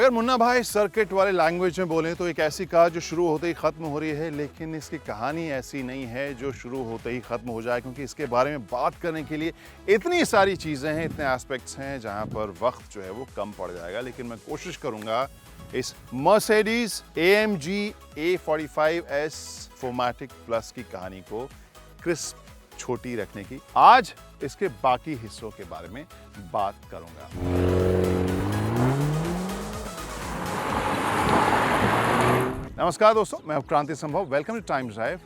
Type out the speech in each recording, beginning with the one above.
अगर मुन्ना भाई सर्किट वाले लैंग्वेज में बोलें तो एक ऐसी कार जो शुरू होते ही ख़त्म हो रही है, लेकिन इसकी कहानी ऐसी नहीं है जो शुरू होते ही ख़त्म हो जाए, क्योंकि इसके बारे में बात करने के लिए इतनी सारी चीज़ें हैं, इतने एस्पेक्ट्स हैं जहां पर वक्त जो है वो कम पड़ जाएगा। लेकिन मैं कोशिश करूंगा इस Mercedes AMG A45S 4MATIC plus की कहानी को क्रिस्प छोटी रखने की। आज इसके बाकी हिस्सों के बारे में बात करूंगा। नमस्कार दोस्तों, मैं हूं Kranti Sambhav. Welcome to Time Drive.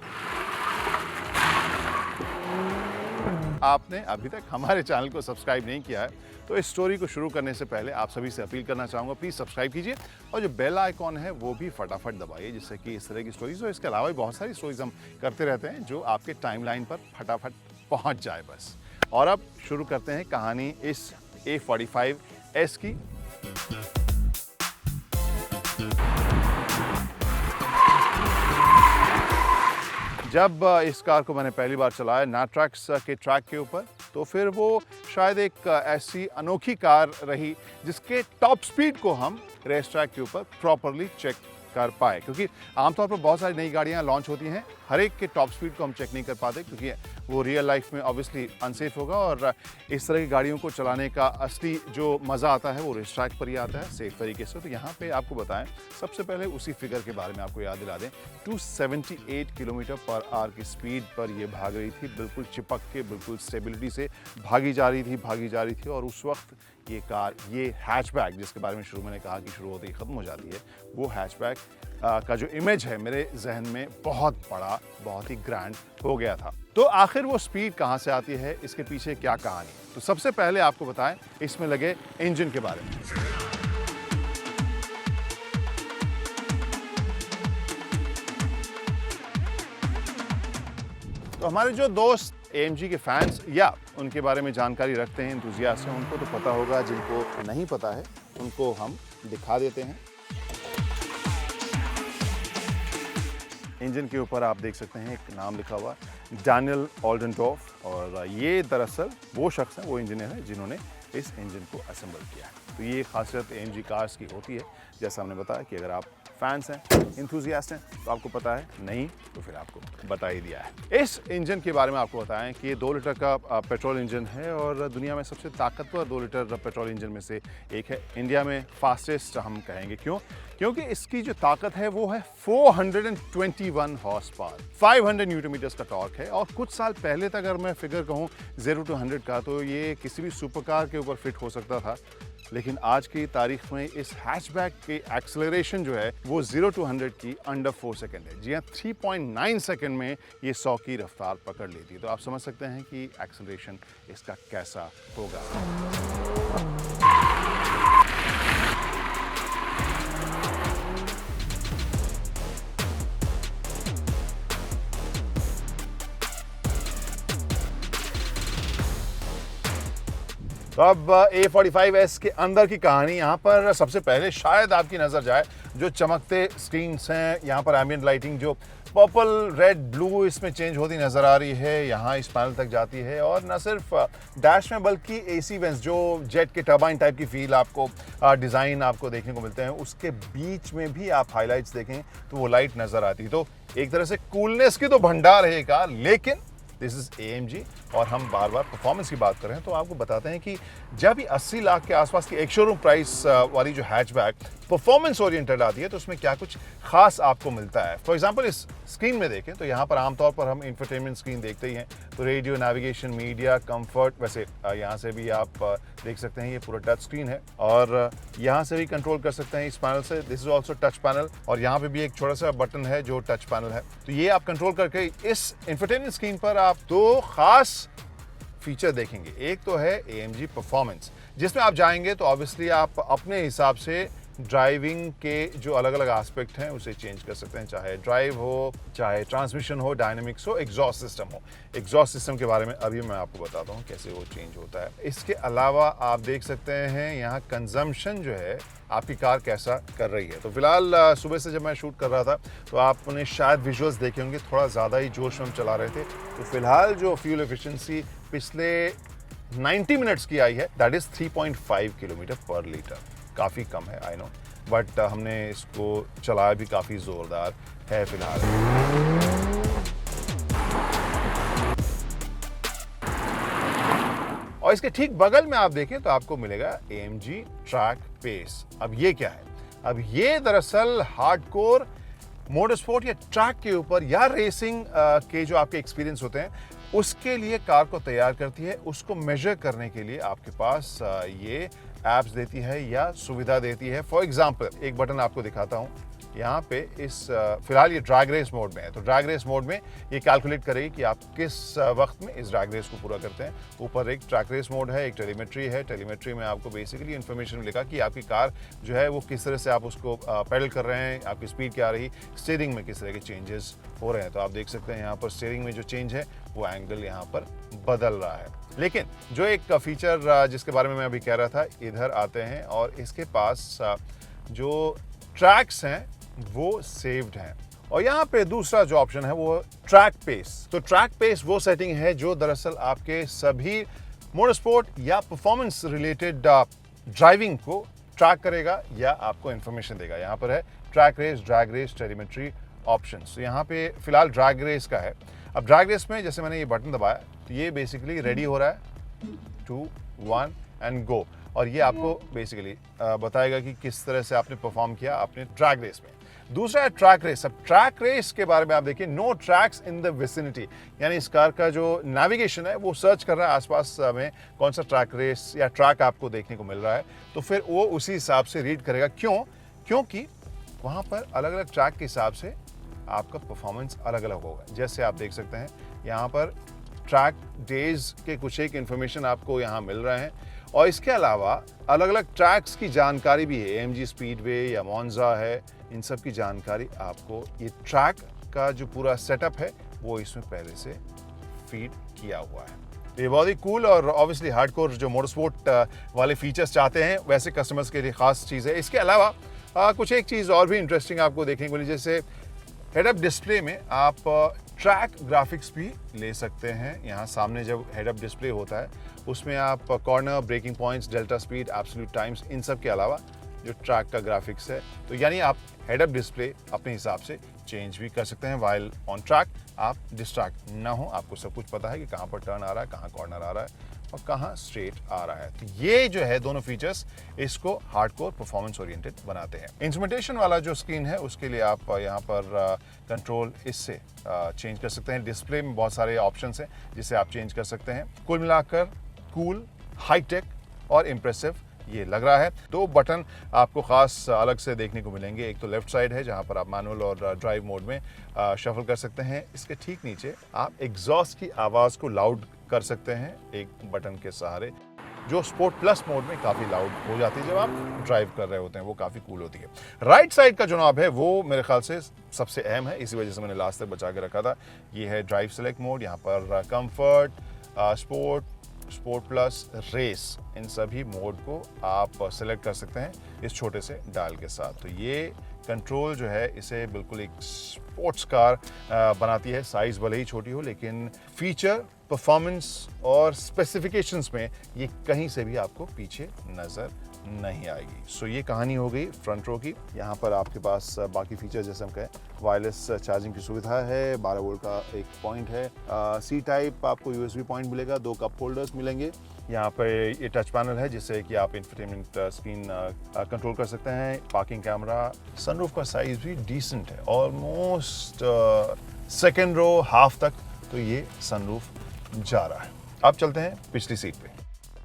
आपने अभी तक हमारे चैनल को सब्सक्राइब नहीं किया है तो इस स्टोरी को शुरू करने से पहले आप सभी से अपील करना चाहूँगा, प्लीज़ सब्सक्राइब कीजिए और जो बेल आइकॉन है वो भी फटाफट दबाइए, जिससे कि इस तरह की स्टोरीज और इसके अलावा भी बहुत सारी स्टोरीज हम करते रहते हैं जो आपके टाइमलाइन पर फटाफट पहुँच जाए बस। और अब शुरू करते हैं कहानी इस A45S की। जब इस कार को मैंने पहली बार चलाया नाट्रैक्स के ट्रैक के ऊपर, तो फिर वो शायद एक ऐसी अनोखी कार रही जिसके टॉप स्पीड को हम रेस ट्रैक के ऊपर प्रॉपरली चेक कर पाए, क्योंकि आमतौर पर बहुत सारी नई गाड़ियां लॉन्च होती हैं, हर एक के टॉप स्पीड को हम चेक नहीं कर पाते क्योंकि वो रियल लाइफ में ऑब्वियसली अनसेफ होगा। और इस तरह की गाड़ियों को चलाने का असली जो मज़ा आता है वो रेस ट्रैक पर ही आता है सेफ तरीके से। तो यहाँ पे आपको बताएं, सबसे पहले उसी फिगर के बारे में आपको याद दिला दें। 278 किलोमीटर पर आवर की स्पीड पर ये भाग रही थी, बिल्कुल चिपक के, बिल्कुल स्टेबिलिटी से भागी जा रही थी। और उस वक्त ये कार, ये हैचबैक जिसके बारे में शुरू मैंने कहा कि शुरू होते ही ख़त्म हो जाती है, वो हैचबैक का जो इमेज है मेरे जहन में बहुत बड़ा, बहुत ही ग्रैंड हो गया था। तो आखिर वो स्पीड कहाँ से आती है, इसके पीछे क्या कहानी? तो सबसे पहले आपको बताएं इसमें लगे इंजन के बारे में। तो हमारे जो दोस्त AMG के फैंस या उनके बारे में जानकारी रखते हैं, एंथुसियास्ट हैं, उनको तो पता होगा, जिनको नहीं पता है उनको हम दिखा देते हैं। इंजन के ऊपर आप देख सकते हैं एक नाम लिखा हुआ, डैनियल ऑल्डेनडॉर्फ, और ये दरअसल वो शख्स हैं, वो इंजीनियर हैं जिन्होंने इस इंजन को असेंबल किया है। तो ये खासियत AMG कार्स की होती है, जैसा हमने बताया कि अगर आप फैंस हैं, इंथुसियास्ट हैं तो आपको पता है, नहीं तो फिर आपको बता ही दिया है। इस इंजन के बारे में आपको बताएं कि ये 2 लीटर का पेट्रोल इंजन है और दुनिया में सबसे ताकतवर 2 लीटर पेट्रोल इंजन में से एक है। इंडिया में फास्टेस्ट हम कहेंगे, क्यों? क्योंकि इसकी जो ताकत है वो है 421 हॉर्स पावर, 500 न्यूटन मीटर्स का टॉर्क है। और कुछ साल पहले तक अगर मैं फिगर कहूँ 0 to 100 का, तो ये किसी भी सुपर कार के ऊपर फिट हो सकता था। लेकिन आज की तारीख में इस हैचबैक की एक्सेलरेशन जो है वो 0 to 100 की अंडर 4 सेकेंड है। जी हाँ, 3.9 सेकेंड में ये 100 की रफ्तार पकड़ लेती है। तो आप समझ सकते हैं कि एक्सेलरेशन इसका कैसा होगा। तो अब A45S के अंदर की कहानी। यहाँ पर सबसे पहले शायद आपकी नज़र जाए जो चमकते स्क्रीन्स हैं, यहाँ पर एम्बिएंट लाइटिंग जो पर्पल, रेड, ब्लू इसमें चेंज होती नज़र आ रही है, यहाँ इस पैनल तक जाती है। और न सिर्फ डैश में बल्कि AC वेंट्स जो जेट के टर्बाइन टाइप की फील आपको, डिज़ाइन आपको देखने को मिलते हैं, उसके बीच में भी आप हाईलाइट्स देखें तो वो लाइट नज़र आती है। तो एक तरह से कूलनेस की तो भंडार है ये कार। लेकिन दिस इज AMG और हम बार बार परफॉर्मेंस की बात कर रहे हैं, तो आपको बताते हैं कि जब ये 80 लाख के आसपास की एक शोरूम प्राइस वाली जो हैचबैक परफॉर्मेंस ओरिएंटेड आती है तो उसमें क्या कुछ खास आपको मिलता है। फॉर एग्जांपल इस स्क्रीन में देखें तो यहाँ पर आमतौर पर हम इंफरटेनमेंट स्क्रीन देखते ही हैं, तो रेडियो, नेविगेशन, मीडिया, कंफर्ट। वैसे यहाँ से भी आप देख सकते हैं ये पूरा टच स्क्रीन है और यहाँ से भी कंट्रोल कर सकते हैं इस पैनल से। This is also touch panel और यहाँ पे भी एक छोटा सा बटन है जो टच पैनल है। तो ये आप कंट्रोल करके इस इंफरटेनमेंट स्क्रीन पर आप 2 खास फीचर देखेंगे। एक तो है AMG परफॉर्मेंस, जिसमें आप जाएंगे तो ऑब्वियसली आप अपने हिसाब से ड्राइविंग के जो अलग अलग एस्पेक्ट हैं उसे चेंज कर सकते हैं, चाहे ड्राइव हो, चाहे ट्रांसमिशन हो, डायनेमिक्स हो, एग्जॉस्ट सिस्टम हो। एग्जॉस्ट सिस्टम के बारे में अभी मैं आपको बताता हूँ कैसे वो चेंज होता है। इसके अलावा आप देख सकते हैं यहाँ कंजम्पशन जो है आपकी कार कैसा कर रही है। तो फिलहाल सुबह से जब मैं शूट कर रहा था तो आपने शायद विजुअल्स देखे होंगे, थोड़ा ज़्यादा ही जोश में हम चला रहे थे। तो फिलहाल जो फ्यूल एफिशिएंसी पिछले 90 मिनट्स की आई है, दैट इज़ 3.5 किलोमीटर पर लीटर। काफ़ी कम है, आई नो, बट हमने इसको चलाया भी काफ़ी ज़ोरदार है फिलहाल। और इसके ठीक बगल में आप देखें तो आपको मिलेगा AMG ट्रैक पेस। अब ये क्या है? अब ये दरअसल हार्डकोर मोटरस्पोर्ट या ट्रैक के ऊपर या रेसिंग के जो आपके एक्सपीरियंस होते हैं उसके लिए कार को तैयार करती है। उसको मेजर करने के लिए आपके पास ये एप्स देती है या सुविधा देती है। फॉर एग्जांपल एक बटन आपको दिखाता हूँ यहाँ पे इस फिलहाल ये ड्रैग रेस मोड में है, तो ड्रैग रेस मोड में ये कैलकुलेट करेगी कि आप किस वक्त में इस ड्रैग रेस को पूरा करते हैं। ऊपर एक ट्रैक रेस मोड है, एक टेलीमेट्री है। टेलीमेट्री में आपको बेसिकली इन्फॉर्मेशन मिलेगा कि आपकी कार जो है वो किस तरह से आप उसको पेडल कर रहे हैं, आपकी स्पीड क्या रही, स्टीयरिंग में किस तरह के चेंजेस हो रहे हैं। तो आप देख सकते हैं यहाँ पर स्टीयरिंग में जो चेंज है वो एंगल यहाँ पर बदल रहा है। लेकिन जो एक फीचर जिसके बारे में मैं अभी कह रहा था, इधर आते हैं और इसके पास जो ट्रैक्स हैं वो सेव्ड हैं। और यहाँ पे दूसरा जो ऑप्शन है वो ट्रैक पेस। तो ट्रैक पेस वो सेटिंग है जो दरअसल आपके सभी मोटरस्पोर्ट या परफॉर्मेंस रिलेटेड ड्राइविंग को ट्रैक करेगा या आपको इंफॉर्मेशन देगा। यहाँ पर है track race, drag race, telemetry options. तो यहाँ पे फिलहाल ड्रैग रेस का है। अब ड्रैग रेस में जैसे मैंने ये बटन दबाया तो ये बेसिकली रेडी हो रहा है, 2, 1 एंड गो। और ये आपको बेसिकली बताएगा कि किस तरह से आपने परफॉर्म किया अपने ट्रैक रेस में। दूसरा है ट्रैक रेस। अब ट्रैक रेस के बारे में आप देखिए, no tracks in the vicinity, यानी इस कार का जो नेविगेशन है वो सर्च कर रहा है आसपास में कौन सा ट्रैक रेस या ट्रैक आपको देखने को मिल रहा है, तो फिर वो उसी हिसाब से रीड करेगा। क्योंकि वहाँ पर अलग अलग ट्रैक के हिसाब से आपका परफॉर्मेंस अलग अलग होगा। जैसे आप देख सकते हैं यहाँ पर ट्रैक डेज के कुछ एक इन्फॉर्मेशन आपको यहाँ मिल रहे हैं। और इसके अलावा अलग अलग ट्रैक्स की जानकारी भी है, AMG स्पीडवे या मोन्जा है, इन सब की जानकारी आपको ये ट्रैक का जो पूरा सेटअप है वो इसमें पहले से फीड किया हुआ है। तो ये बहुत ही कूल और ऑब्वियसली हार्डकोर जो मोटरस्पोर्ट वाले फीचर्स चाहते हैं वैसे कस्टमर्स के लिए खास चीज़ है। इसके अलावा कुछ एक चीज़ और भी इंटरेस्टिंग आपको देखने को मिली, जैसे हेड अप डिस्प्ले में आप ट्रैक ग्राफिक्स भी ले सकते हैं। यहाँ सामने जब हेड अप डिस्प्ले होता है उसमें आप corner, breaking points, delta speed, absolute times, इन सब के अलावा जो ट्रैक का ग्राफिक्स है, तो यानी आप हेड अप डिस्प्ले अपने हिसाब से चेंज भी कर सकते हैं। वाइल ऑन ट्रैक आप डिस्ट्रैक्ट ना हो, आपको सब कुछ पता है कि कहाँ पर टर्न आ रहा है, कहाँ कॉर्नर आ रहा है और कहाँ स्ट्रेट आ रहा है। तो ये जो है दोनों फीचर्स इसको हार्डकोर परफॉर्मेंस ओरिएंटेड बनाते हैं। इंस्ट्रूमेंटेशन वाला जो स्क्रीन है उसके लिए आप यहाँ पर कंट्रोल इससे चेंज कर सकते हैं। डिस्प्ले में बहुत सारे ऑप्शंस हैं जिसे आप चेंज कर सकते हैं। कुल मिलाकर कूल, हाईटेक और इम्प्रेसिव ये लग रहा है। दो बटन आपको खास अलग से देखने को मिलेंगे। एक तो लेफ्ट साइड है जहां पर आप मैनुअल और ड्राइव मोड में शफल कर सकते हैं। इसके ठीक नीचे आप एग्जॉस्ट की आवाज़ को लाउड कर सकते हैं एक बटन के सहारे, जो स्पोर्ट प्लस मोड में काफ़ी लाउड हो जाती है जब आप ड्राइव कर रहे होते हैं, वो काफ़ी कूल होती है। राइट साइड का जो नॉब है वो मेरे ख्याल से सबसे अहम है, इसी वजह से मैंने लास्ट तक बचा के रखा था। ये है ड्राइव सेलेक्ट मोड। यहाँ पर कंफर्ट, स्पोर्ट प्लस, रेस, इन सभी मोड को आप सेलेक्ट कर सकते हैं इस छोटे से डायल के साथ। तो ये कंट्रोल जो है इसे बिल्कुल एक स्पोर्ट्स कार बनाती है। साइज़ भले ही छोटी हो लेकिन फीचर, परफॉर्मेंस और स्पेसिफिकेशंस में ये कहीं से भी आपको पीछे नज़र नहीं आएगी। सो ये कहानी हो गई फ्रंट रो की। यहाँ पर आपके पास बाकी फीचर जैसे हम कहें, वायरलेस चार्जिंग की सुविधा है, 12 वोल्ट का एक पॉइंट है, सी टाइप आपको USB पॉइंट मिलेगा, 2 कप होल्डर्स मिलेंगे। यहाँ पे ये टच पैनल है जिससे कि आप इंफोटेनमेंट स्क्रीन कंट्रोल कर सकते हैं। पार्किंग कैमरा, सनरूफ का साइज भी डिसेंट है, ऑलमोस्ट सेकेंड रो हाफ तक तो ये सनरूफ जा रहा है। अब चलते हैं पिछली सीट पे।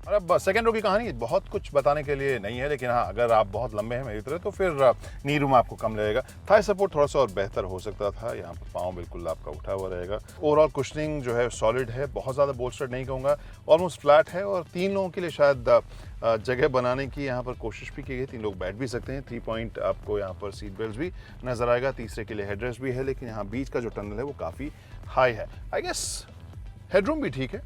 और अब सेकेंड रो की कहानी बहुत कुछ बताने के लिए नहीं है, लेकिन हाँ अगर आप बहुत लंबे हैं मेरी तरह तो फिर नी रूम आपको कम लगेगा। थाई सपोर्ट थोड़ा सा और बेहतर हो सकता था। यहाँ पर पाँव बिल्कुल आपका उठा हुआ रहेगा। ओवरऑल कुशनिंग जो है सॉलिड है, बहुत ज़्यादा बोल्स्टर्ड नहीं कहूँगा, ऑलमोस्ट फ्लैट है। और 3 लोगों के लिए शायद जगह बनाने की यहाँ पर कोशिश भी की गई। 3 लोग बैठ भी सकते हैं। 3 पॉइंट आपको यहाँ पर सीट बेल्ट भी नजर आएगा। तीसरे के लिए हेडरेस्ट भी है, लेकिन यहाँ बीच का जो टनल है वो काफ़ी हाई है। आई गेस हेडरूम भी ठीक है,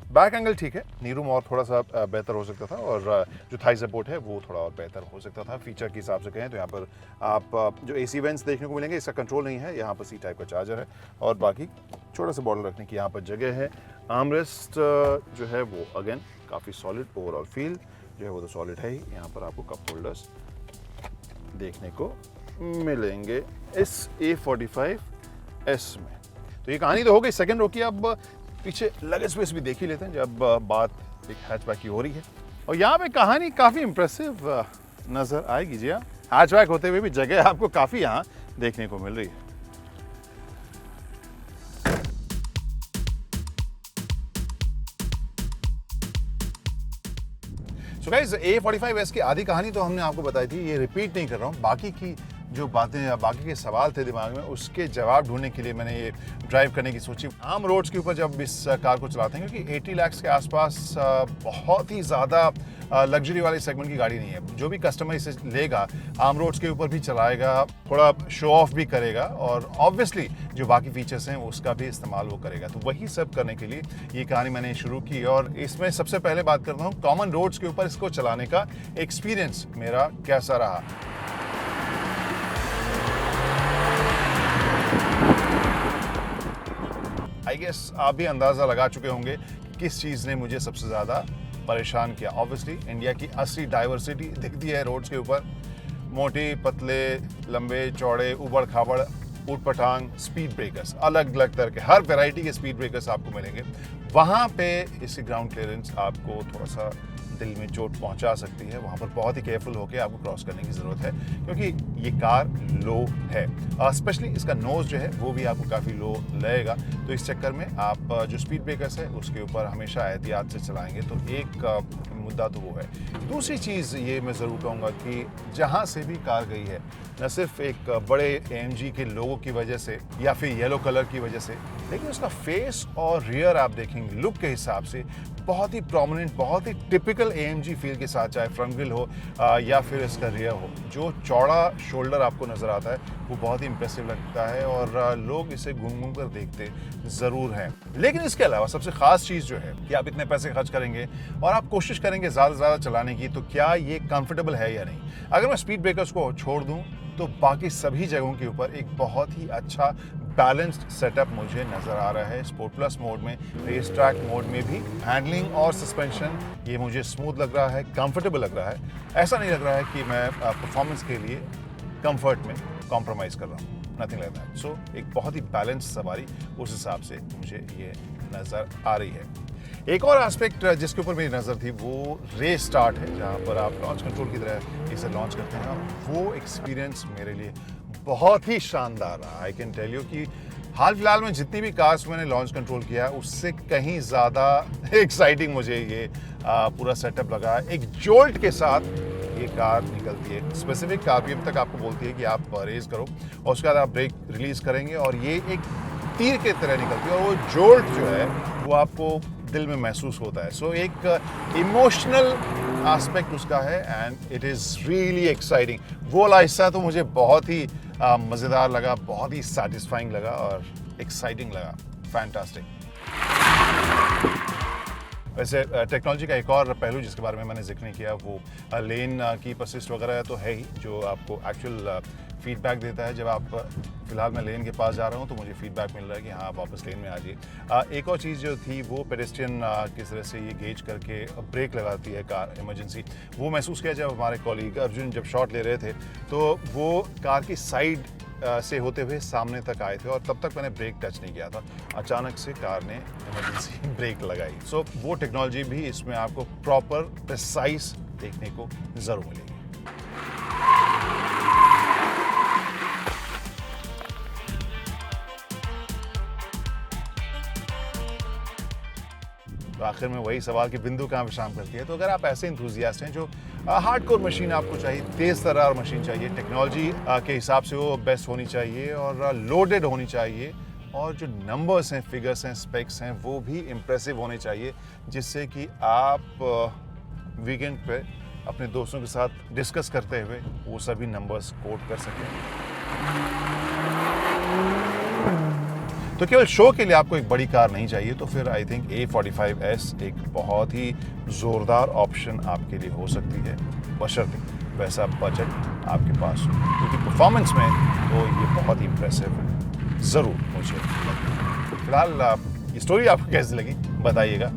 बैक एंगल ठीक है, नी रूम और थोड़ा सा बेहतर हो सकता था, और जो थाई सपोर्ट है वो थोड़ा और बेहतर हो सकता था। फीचर के हिसाब से कहें तो यहाँ पर आप जो AC वेंट्स देखने को मिलेंगे, इसका कंट्रोल नहीं है। यहाँ पर सी टाइप का चार्जर है और बाकी छोटा सा बॉटल रखने की यहाँ पर जगह है। आर्मरेस्ट जो है वो अगेन काफ़ी सॉलिड, ओवरऑल फील जो है वो तो सॉलिड है ही। यहाँ पर आपको कप होल्डर्स देखने को मिलेंगे इस A45S में। तो ये कहानी तो हो गई सेकंड रो की। अब पीछे लगेज स्पेस भी देख ही लेते हैं जब बात एक हैचबैक की हो रही है। और यहाँ पे कहानी काफ़ी इंप्रेसिव नज़र आएगी जी। हाँ, हैचबैक होते हुए भी जगह आपको काफ़ी यहाँ देखने को मिल रही है। सो गाइस, A45S की आधी कहानी तो हमने आपको बताई थी, ये रिपीट नहीं कर रहा हूँ। बाकी की जो बातें या बाकी के सवाल थे दिमाग में, उसके जवाब ढूंढने के लिए मैंने ये ड्राइव करने की सोची। आम रोड्स के ऊपर जब इस कार को चलाते हैं, क्योंकि 80 लाख के आसपास बहुत ही ज़्यादा लग्जरी वाली सेगमेंट की गाड़ी नहीं है। जो भी कस्टमर इसे लेगा, आम रोड्स के ऊपर भी चलाएगा, थोड़ा शो ऑफ भी करेगा और ऑब्वियसली जो बाकी फीचर्स हैं उसका भी इस्तेमाल वो करेगा। तो वही सब करने के लिए ये कहानी मैंने शुरू की। और इसमें सबसे पहले बात करता हूँ कॉमन रोड्स के ऊपर इसको चलाने का एक्सपीरियंस मेरा कैसा रहा। आई गेस आप भी अंदाज़ा लगा चुके होंगे कि किस चीज़ ने मुझे सबसे ज़्यादा परेशान किया। ऑब्वियसली इंडिया की असली डाइवर्सिटी दिखती है रोड्स के ऊपर। मोटे, पतले, लंबे, चौड़े, उबड़ खाबड़, ऊट पटांग स्पीड ब्रेकर्स, अलग अलग तरह के हर वैरायटी के स्पीड ब्रेकर्स आपको मिलेंगे। वहाँ पे इसकी ग्राउंड क्लियरेंस आपको थोड़ा सा दिल में चोट पहुंचा सकती है। वहाँ पर बहुत ही केयरफुल होकर आपको क्रॉस करने की ज़रूरत है, क्योंकि ये कार लो है। स्पेशली इसका नोज़ जो है वो भी आपको काफ़ी लो लगेगा। तो इस चक्कर में आप जो स्पीड ब्रेकर्स है उसके ऊपर हमेशा एहतियात से चलाएंगे। तो एक मुद्दा तो वो है। दूसरी चीज़ ये मैं ज़रूर कहूँगा कि जहाँ से भी कार गई है, न सिर्फ एक बड़े AMG के लोगों की वजह से या फिर येलो कलर की वजह से, लेकिन उसका फेस और रियर आप देखेंगे लुक के हिसाब से बहुत ही प्रोमिनेंट, बहुत ही टिपिकल AMG फील के साथ, चाहे फ्रंट ग्रिल हो या फिर इसका रियर हो। जो चौड़ा शोल्डर आपको नज़र आता है वो बहुत ही इंप्रेसिव लगता है और लोग इसे घूम घूम कर देखते ज़रूर हैं। लेकिन इसके अलावा सबसे ख़ास चीज़ जो है कि आप इतने पैसे खर्च करेंगे और आप कोशिश करेंगे ज़्यादा से ज़्यादा चलाने की, तो क्या ये कंफर्टेबल है या नहीं। अगर मैं स्पीड ब्रेकर्स को छोड़ दूँ तो बाकी सभी जगहों के ऊपर एक बहुत ही अच्छा बैलेंस्ड सेटअप मुझे नज़र आ रहा है। स्पोर्ट प्लस मोड में, रेस ट्रैक मोड में भी हैंडलिंग और सस्पेंशन ये मुझे स्मूथ लग रहा है, कंफर्टेबल लग रहा है। ऐसा नहीं लग रहा है कि मैं परफॉर्मेंस के लिए कंफर्ट में कॉम्प्रोमाइज़ कर रहा हूँ, नथिंग लाइक दैट। सो एक बहुत ही बैलेंस सवारी उस हिसाब से मुझे ये नज़र आ रही है। एक और एस्पेक्ट जिसके ऊपर मेरी नज़र थी वो रेस स्टार्ट है, जहाँ पर आप लॉन्च कंट्रोल की तरह इसे लॉन्च करते हैं। वो एक्सपीरियंस मेरे लिए बहुत ही शानदार रहा। आई कैन टेल यू कि हाल फिलहाल में जितनी भी कार्स मैंने लॉन्च कंट्रोल किया है उससे कहीं ज़्यादा एक्साइटिंग मुझे ये पूरा सेटअप लगा। एक जोल्ट के साथ ये कार निकलती है। स्पेसिफिक RPM तक आपको बोलती है कि आप रेस करो और उसके बाद आप ब्रेक रिलीज़ करेंगे और ये एक तीर के तरह निकलती है और वो जोल्ट जो है वो आपको दिल में महसूस होता है। सो एक इमोशनल एस्पेक्ट उसका है and it is really exciting. वो वाला हिस्सा तो मुझे बहुत ही मज़ेदार लगा, बहुत ही सैटिस्फाइंग लगा और एक्साइटिंग लगा। फैंटास्टिक। वैसे टेक्नोलॉजी का एक और पहलू जिसके बारे में मैंने जिक्र नहीं किया वो लेन की परसिस्ट वगैरह तो है ही, जो आपको एक्चुअल फीडबैक देता है। जब आप फिलहाल मैं लेन के पास जा रहा हूँ तो मुझे फीडबैक मिल रहा है कि हाँ आप वापस लेन में आ जाइए। एक और चीज़ जो थी वो पेडेस्ट्रियन किस तरह से ये गेज करके ब्रेक लगाती है कार इमरजेंसी, वो महसूस किया जब हमारे कॉलीग अर्जुन जब शॉट ले रहे थे तो वो कार की साइड से होते हुए सामने तक आए थे और तब तक मैंने ब्रेक टच नहीं किया था। अचानक से कार ने इमरजेंसी ब्रेक लगाई। सो वो टेक्नोलॉजी भी इसमें आपको प्रॉपर प्रिसाइज देखने को ज़रूर मिलेगी। तो आखिर में वही सवाल कि बिंदु कहाँ विश्राम करती है। तो अगर आप ऐसे इंथुजियास्ट हैं जो हार्डकोर मशीन आपको चाहिए, तेज़ तर्रार मशीन चाहिए, टेक्नोलॉजी के हिसाब से वो बेस्ट होनी चाहिए और लोडेड होनी चाहिए और जो नंबर्स हैं, फिगर्स हैं, स्पेक्स हैं वो भी इम्प्रेसिव होने चाहिए, जिससे कि आप वीकेंड पे अपने दोस्तों के साथ डिस्कस करते हुए वो सभी नंबर्स कोट कर सकें। तो केवल शो के लिए आपको एक बड़ी कार नहीं चाहिए, तो फिर आई थिंक A45S एक बहुत ही ज़ोरदार ऑप्शन आपके लिए हो सकती है, बशर्ते वैसा बजट आपके पास हो, क्योंकि परफॉर्मेंस में तो ये बहुत ही इम्प्रेसिव है ज़रूर मुझे लगता है। फिलहाल ये स्टोरी आपको कैसी लगी बताइएगा,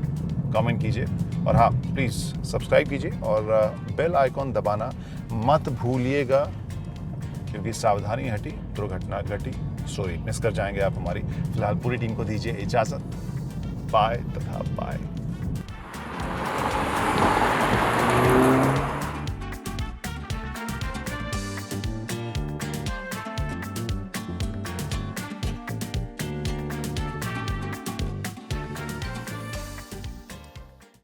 कमेंट कीजिए और हाँ प्लीज़ सब्सक्राइब कीजिए और बेल आइकॉन दबाना मत भूलिएगा क्योंकि सावधानी हटी दुर्घटना घटी। स्टोरी मिस कर जाएंगे आप हमारी। फिलहाल पूरी टीम को दीजिए इजाज़त। बाय तथा बाय।